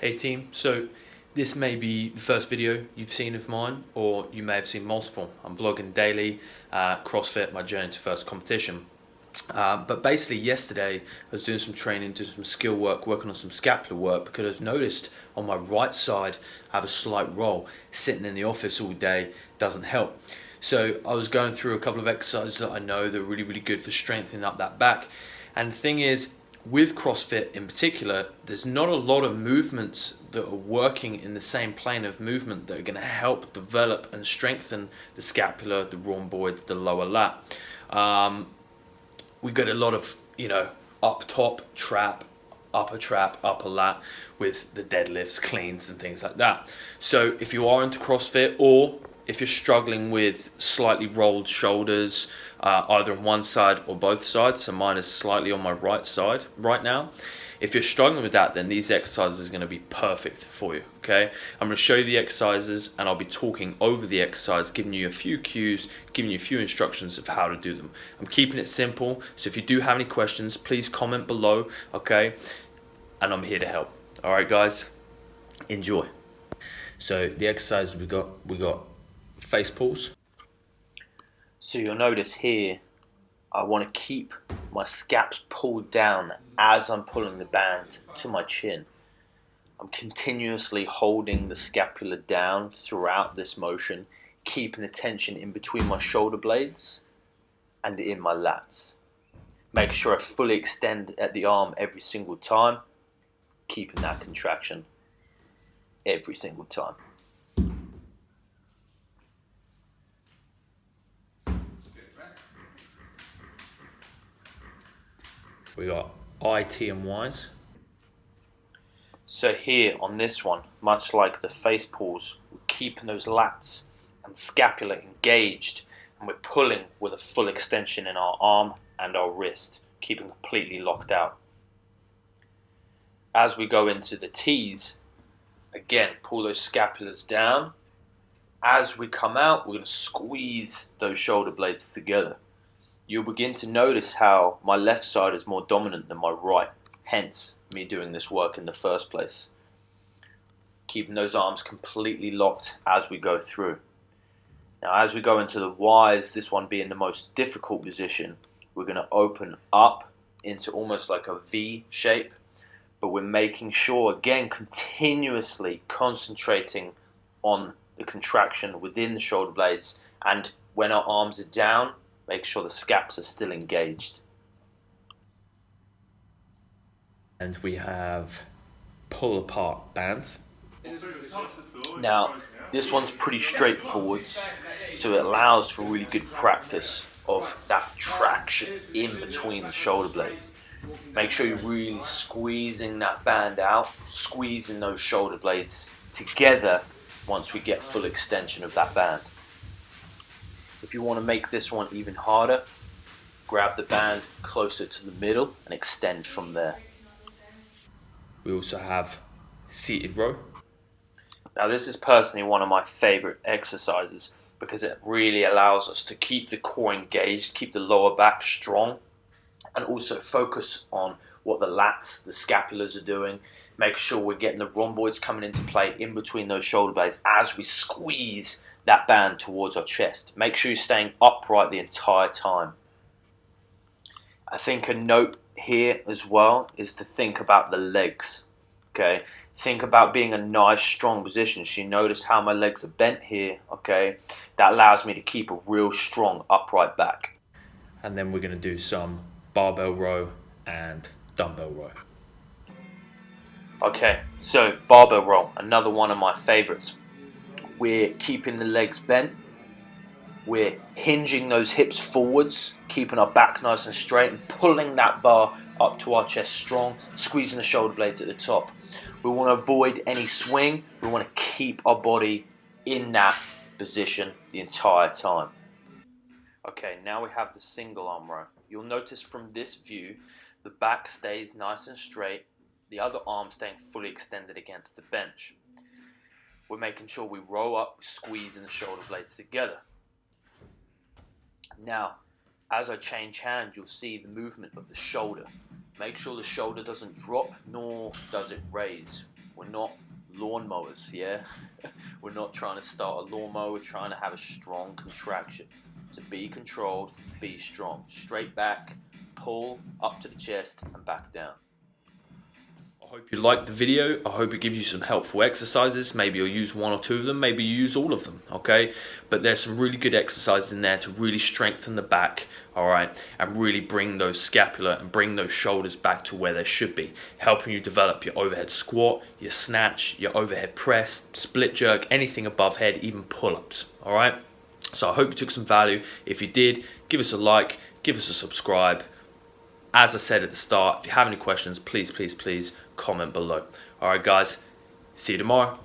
Hey team, so this may be the first video you've seen of mine, or you may have seen multiple. I'm vlogging daily, CrossFit, my journey to first competition. But basically yesterday I was doing some training, doing some skill work, working on some scapular work, because I've noticed on my right side I have a slight roll. Sitting in the office all day doesn't help. So I was going through a couple of exercises that I know that are really good for strengthening up that back. And the thing is, with CrossFit in particular, there's not a lot of movements that are working in the same plane of movement that are going to help develop and strengthen the scapula, the rhomboid, the lower lat. We got a lot of, up top trap, upper lat with the deadlifts, cleans and things like that. So if you are into CrossFit, or if you're struggling with slightly rolled shoulders, either on one side or both sides, so mine is slightly on my right side right now. If you're struggling with that, then these exercises are going to be perfect for you, okay? I'm going to show you the exercises, and I'll be talking over the exercise, giving you a few cues, giving you a few instructions of how to do them. I'm keeping it simple, so if you do have any questions, please comment below, okay? And I'm here to help. All right, guys, enjoy. So the exercise we got face pulls. So you'll notice here, I want to keep my scaps pulled down as I'm pulling the band to my chin. I'm continuously holding the scapula down throughout this motion, keeping the tension in between my shoulder blades and in my lats. Make sure I fully extend at the arm every single time, keeping that contraction every single time. We got ITM Wise. So here on this one, much like the face pulls, we're keeping those lats and scapula engaged, and we're pulling with a full extension in our arm and our wrist, keeping completely locked out. As we go into the T's, again, pull those scapulas down. As we come out, we're going to squeeze those shoulder blades together. You'll begin to notice how my left side is more dominant than my right, hence me doing this work in the first place. Keeping those arms completely locked as we go through. Now as we go into the Y's, this one being the most difficult position, we're going to open up into almost like a V shape, but we're making sure, again, continuously concentrating on the contraction within the shoulder blades, and when our arms are down, make sure the scaps are still engaged. And we have pull apart bands. Now, this one's pretty straightforward, so it allows for really good practice of that traction in between the shoulder blades. Make sure you're really squeezing that band out, squeezing those shoulder blades together once we get full extension of that band. If you want to make this one even harder, grab the band closer to the middle and extend from there. We also have seated row. Now this is personally one of my favorite exercises because it really allows us to keep the core engaged, keep the lower back strong, and also focus on what the lats, the scapulas are doing. Make sure we're getting the rhomboids coming into play in between those shoulder blades as we squeeze that band towards our chest. Make sure you're staying upright the entire time. I think a note here as well is to think about the legs. Okay, think about being a nice strong position. So you notice how my legs are bent here. Okay, that allows me to keep a real strong upright back. And then we're going to do some barbell row and dumbbell row. Okay, so barbell row, another one of my favorites. We're keeping the legs bent, we're hinging those hips forwards, keeping our back nice and straight and pulling that bar up to our chest strong, squeezing the shoulder blades at the top. We want to avoid any swing, we want to keep our body in that position the entire time. Okay, now we have the single arm row. You'll notice from this view, the back stays nice and straight, the other arm staying fully extended against the bench. We're making sure we row up, squeezing the shoulder blades together. Now, as I change hand, you'll see the movement of the shoulder. Make sure the shoulder doesn't drop, nor does it raise. We're not lawnmowers, yeah? We're not trying to start a lawnmower, we're trying to have a strong contraction. So be controlled, be strong. Straight back, pull up to the chest and back down. I hope you liked the video. I hope it gives you some helpful exercises. Maybe you'll use one or two of them, maybe you use all of them, okay? But there's some really good exercises in there to really strengthen the back, all right? And really bring those scapula and bring those shoulders back to where they should be, helping you develop your overhead squat, your snatch, your overhead press, split jerk, anything above head, even pull-ups, all right? So I hope you took some value. If you did, give us a like, give us a subscribe. As I said at the start, if you have any questions, please comment below. All right, guys, see you tomorrow.